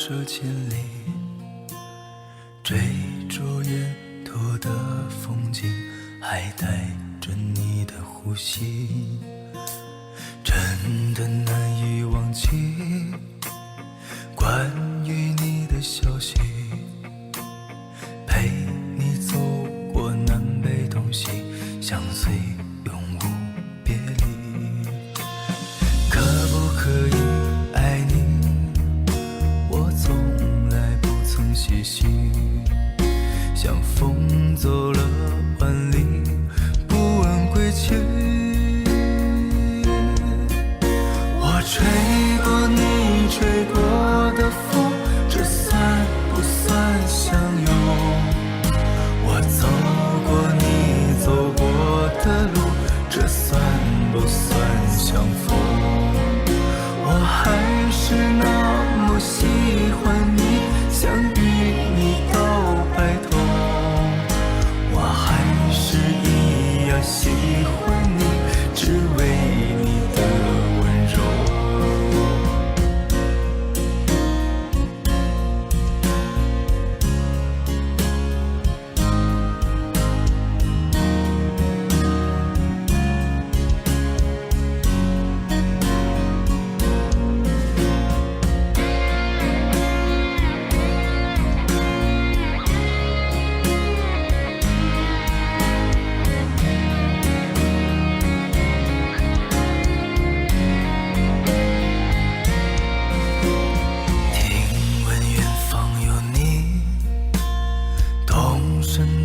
涉千里，追逐沿途的风景，还带着你的呼吸，真的难以忘记关于你的消息，陪你走过南北东西，相随永无别离。可不可以爱你，我从来不曾细细，像风走了万里，不问归期。我吹过你吹过的风，这算不算相拥？我走过你走过的路，这算不算相逢？我还是那么喜欢你，想与你到白头。我还是一样喜欢你，只为你的温柔。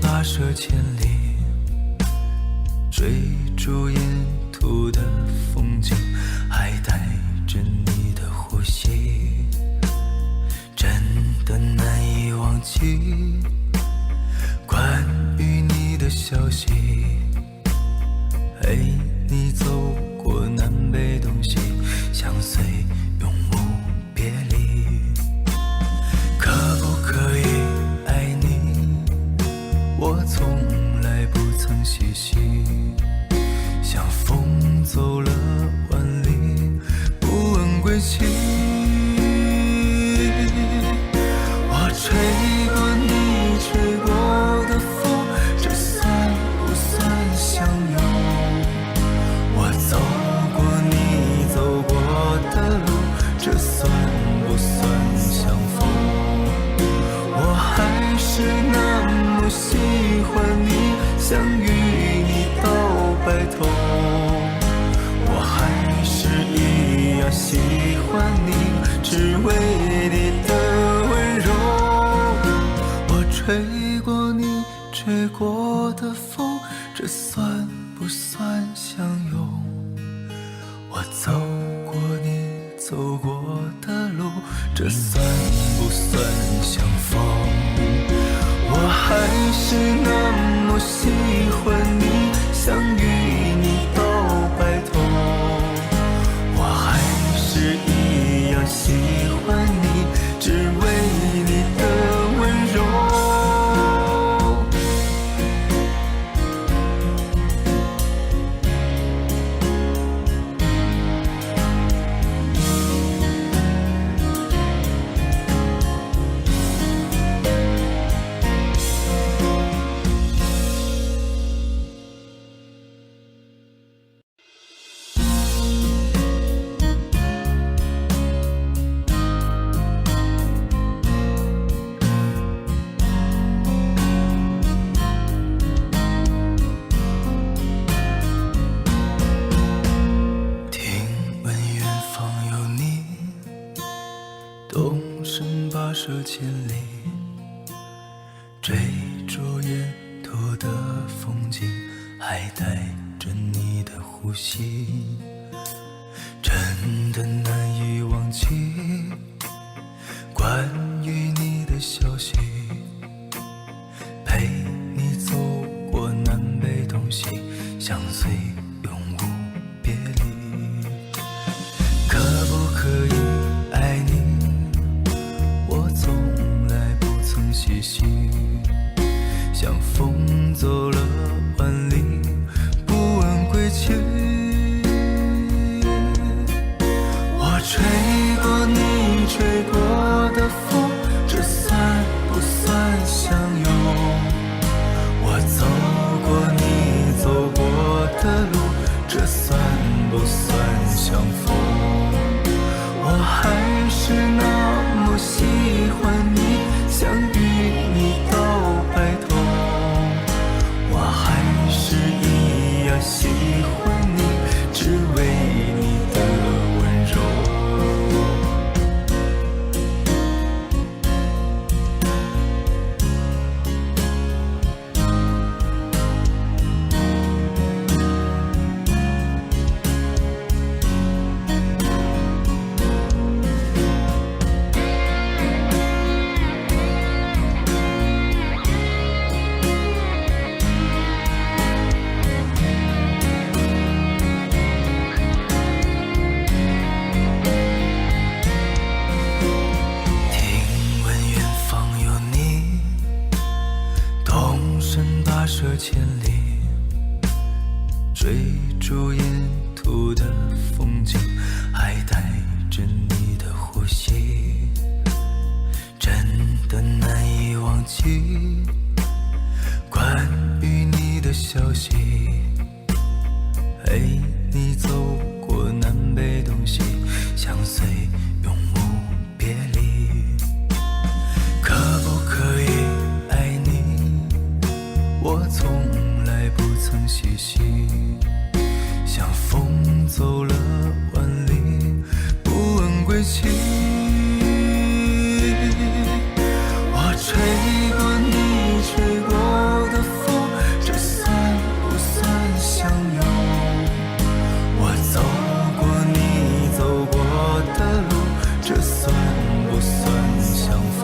跋涉千里，追逐沿途的风景，还带着你的呼吸，真的难以忘记关于你的消息，陪你走过南北东西，相随永无别离。可不可以爱你，我从来不曾细细，像风走了万里，不问归期。我吹过你吹过的风，这算不算相拥？我走过你走过的路，这算不算相逢？我还是那么喜欢你，想与你到白头。我还是一样喜欢你，只为你的温柔。我吹过你吹过的风，这算不算相拥？我走过你走过的路，这算不算相逢？我还是那么喜欢你，想与你到白头。我还是一样喜欢你，只为你的温柔。动身跋涉千里，追逐沿途的风景，还带着你的呼吸，真的难以忘记关于你的消息，陪你走过南北东西，相随永无别离。可不可以爱你，我从来不曾细细，像风走了万里，不问归期。我吹过你吹过的风，逐沿途的风景，还带着你的呼吸，真的难以忘记关于你的消息，陪你走过南北东西，相随永无别离。可不可以爱你？我从来不曾细细，像风走了万里，不问归期。我吹过你吹过的风，这算不算相拥？我走过你走过的路，这算不算相逢？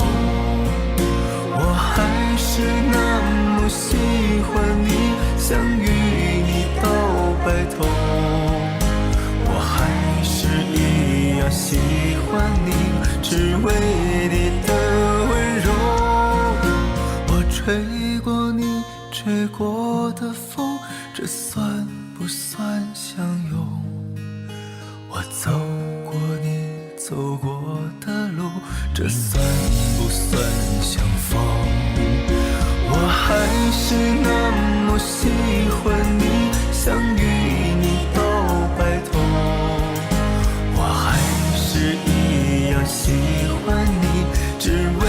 我还是那么喜欢你，想与你到白头。我还是一样喜欢你，只为你的温柔。我吹过你吹过的风，这算不算相拥？我走过你走过的路，这算不算相逢？我还是那么喜欢你，想与你到白头。我还是一样喜欢你，只为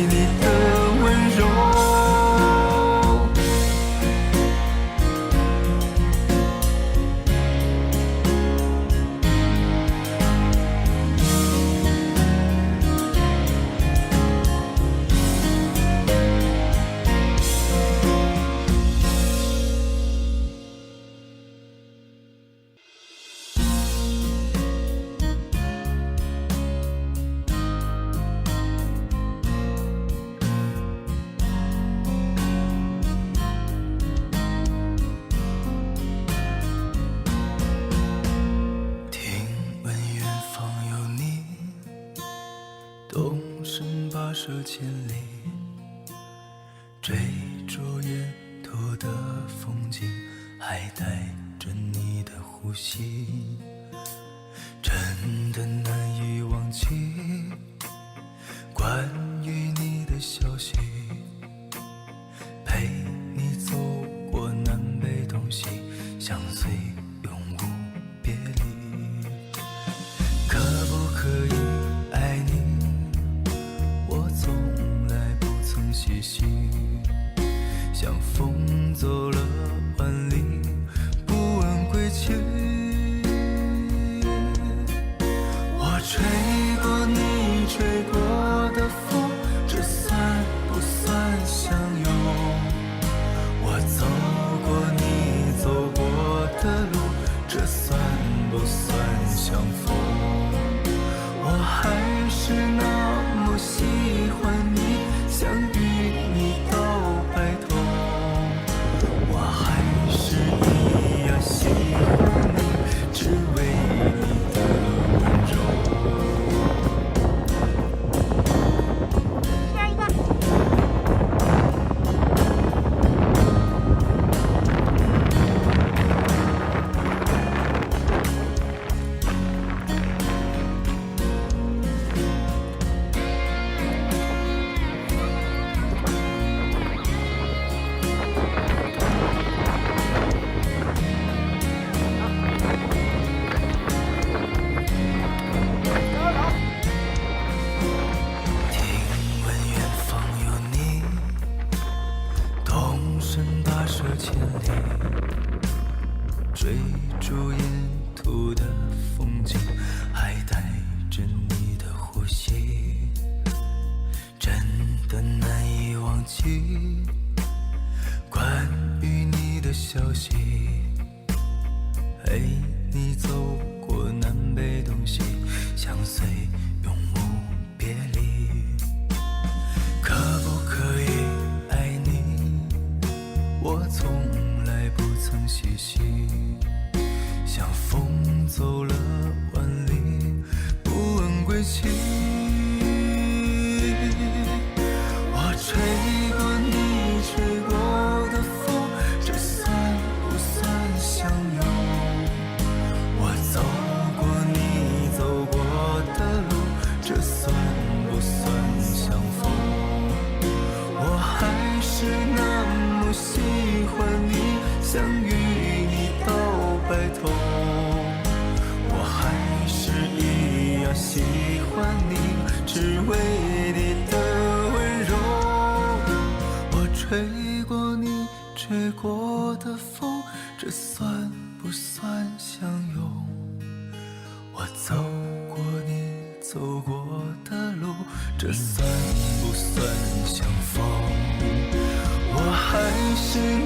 你的温柔。动身跋涉千里，追逐沿途的风景，还带着你的呼吸，真的难以忘记关于你的消息，陪你走过南北东西，相随永无别离。可不可以爱你？我从来不曾细细，像风走了万里，不问归期。我吹过你吹过的风，这算不算相拥？我走过你走过的路，这算不算相逢？我还是那么喜欢你，想与你到白头。我还是一样喜欢你，只为你的温柔。下一个。千里，追逐沿途的风景，还带着你的呼吸，真的难以忘记关于你的消息，陪你走过南北东西，相随永无别离。可不可以爱你？我从来不曾细细，像风走了万里，不问归期。我吹过你吹过的风，这算不算相拥？吹过你吹过的风，这算不算相拥？我走过你走过的路，这算不算相逢？我还是